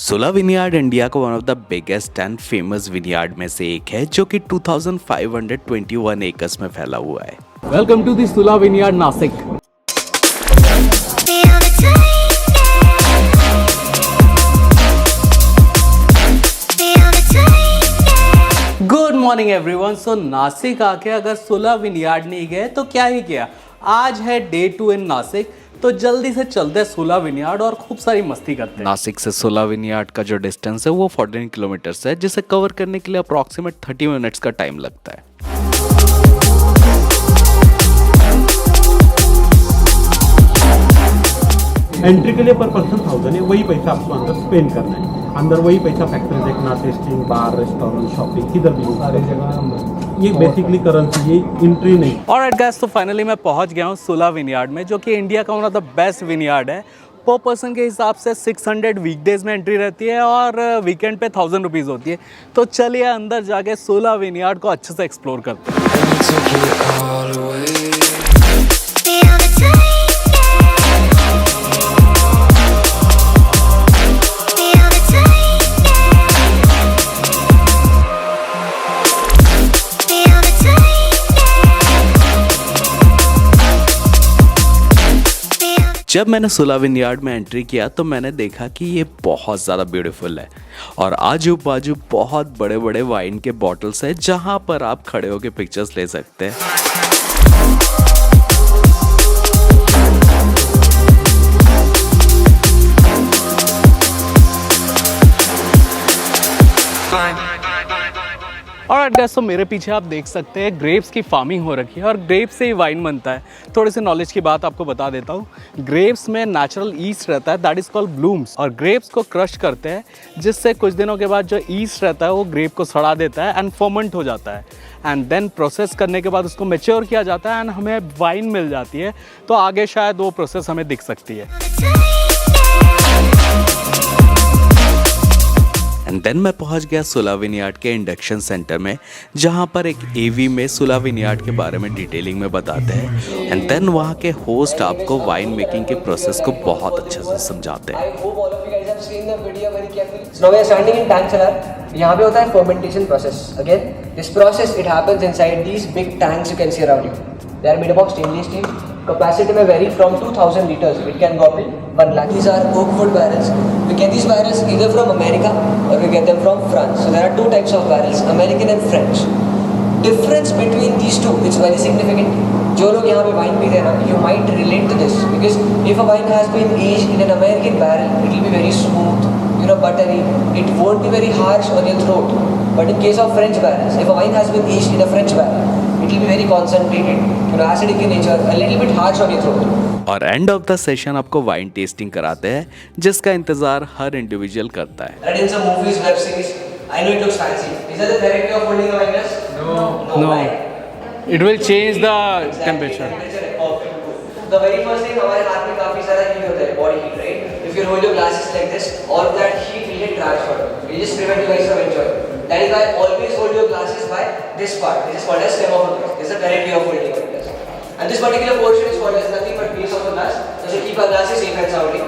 सोला vineyard India का one of the biggest and famous vineyard में से एक है जो कि 2521 एकर्स में फैला हुआ है। Welcome to the Sula vineyard Nashik. Good morning everyone. So Nashik आके अगर सुला विनयार्ड नहीं गए तो क्या ही किया। आज है डे 2 इन नासिक, तो जल्दी से चलते हैं सोला विनयार्ड और खूब सारी मस्ती करते हैं। नासिक से सोला विनयार्ड का जो डिस्टेंस है वो 14 किलोमीटर्स है, जिसे कवर करने के लिए अप्रॉक्सीमेट 30 मिनट्स का टाइम लगता है। एंट्री के लिए पर पर्सन 1000 है, वही पैसा आपको अंदर स्पेंड करना है। अंदर वही पैसा फैक्ट्री देखना, टेस्टिंग, बार, रेस्टोरेंट, शॉपिंग, किधर भी सारी जगह। ये बेसिकली करेंसी, ये एंट्री नहीं। ऑलराइट गाइस, तो फाइनली मैं पहुंच गया हूँ सोला विनयार्ड में, जो कि इंडिया का one of the best vineyard है। पर पर्सन के हिसाब से 600 वीकडेज में एंट्री रहती है और वीकेंड पे 1000 रुपीज़ होती है। तो चलिए अंदर जाके सोला विनयार्ड को अच्छे से एक्सप्लोर करते हैं। जब मैंने सोला विनयार्ड में एंट्री किया तो मैंने देखा कि ये बहुत ज़्यादा ब्यूटीफुल है और आजू बाजू बहुत बड़े बड़े वाइन के बॉटल्स हैं जहाँ पर आप खड़े होकर पिक्चर्स ले सकते हैं। और गाइस, तो मेरे पीछे आप देख सकते हैं ग्रेप्स की फार्मिंग हो रखी है और ग्रेप्स से ही वाइन बनता है। थोड़ी सी नॉलेज की बात आपको बता देता हूँ। ग्रेप्स में नेचुरल ईस्ट रहता है, दैट इज़ कॉल्ड ब्लूम्स, और ग्रेप्स को क्रश करते हैं जिससे कुछ दिनों के बाद जो ईस्ट रहता है वो ग्रेप को सड़ा देता है एंड फर्मेंट हो जाता है। एंड देन प्रोसेस करने के बाद उसको मैच्योर किया जाता है एंड हमें वाइन मिल जाती है। तो आगे शायद वो प्रोसेस हमें दिख सकती है। एंड देन मैं पहुंच गया सोला विनयार्ड के इंडक्शन सेंटर में, जहां पर एक एवी में सोला विनयार्ड के बारे में डिटेलिंग में बताते हैं। एंड देन वहां के होस्ट आपको वाइन मेकिंग के प्रोसेस को बहुत अच्छे से समझाते हैं। यहाँ पे होता है fermentation process. Again this process it happens inside these big tanks you can see around you. They are made up of stainless steel. Capacity may vary from 2000 liters. It can go up to 1 lakh. These are oak wood barrels. We get these barrels either from America or we get them from France. So there are two types of barrels, American and French. Difference between these two is very significant. जो लोग यहाँ पे wine पीते हैं ना, you might relate to this because if a wine has been aged in an American barrel, it will be very smooth, buttery. It won't be very harsh on your throat. But in case of French barrels, if a wine has been aged in a French barrel, it will be very concentrated, acidic in nature, a little bit harsh on your throat. और end of the session आपको wine tasting कराते हैं, जिसका इंतजार हर individual करता है। Read in some movies, web series. I know it looks fancy. Is that the correct way of holding a wine glass? No. No. It will change the temperature. The very first thing, हमारे हाथ में काफी सारा heat होता है, body heat, right? If you hold your glasses like this, all of that heat will get transferred. It just prevent you guys from enjoying. That is why always hold your glasses by this part. This is called as stem of a glass. This is the correct way of holding a glass. And this particular portion is called as nothing but base of a glass. So keep our glasses safe and soundly.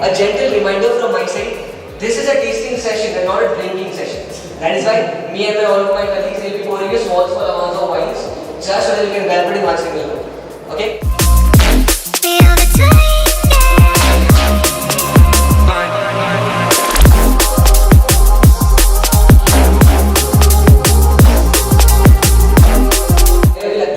A gentle reminder from my side. This is a tasting session and not a drinking session. That is why me and all of my colleagues will be pouring you small amounts of wines just so that you can grab it in one single go. Okay?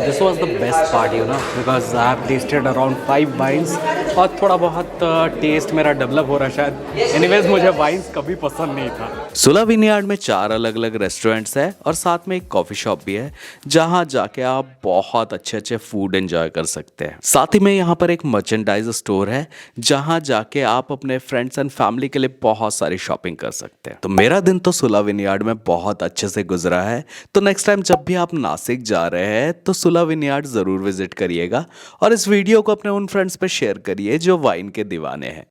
This was the best part, because I have tasted around 5 wines और थोड़ा बहुत test मेरा develop हो रहा है शायद। Anyways, मुझे wines कभी पसंद नहीं था। सोला विनयार्ड में 4 अलग अलग रेस्टोरेंट्स हैं और साथ में एक कॉफ़ी शॉप भी है, जहां जाके आप बहुत अच्छे अच्छे फूड एंजॉय कर सकते हैं। साथ ही में यहाँ पर एक मर्चेंडाइज स्टोर है, जहां जाके आप अपने फ्रेंड्स एंड फैमिली के लिए बहुत सारी शॉपिंग कर सकते हैं। तो मेरा दिन तो सोला विनयार्ड में बहुत अच्छे से गुजरा है। तो नेक्स्ट टाइम जब भी आप नासिक जा रहे हैं तो सोला विनयार्ड ज़रूर विजिट करिएगा और इस वीडियो को अपने उन फ्रेंड्स पे शेयर करिए जो वाइन के दीवाने हैं।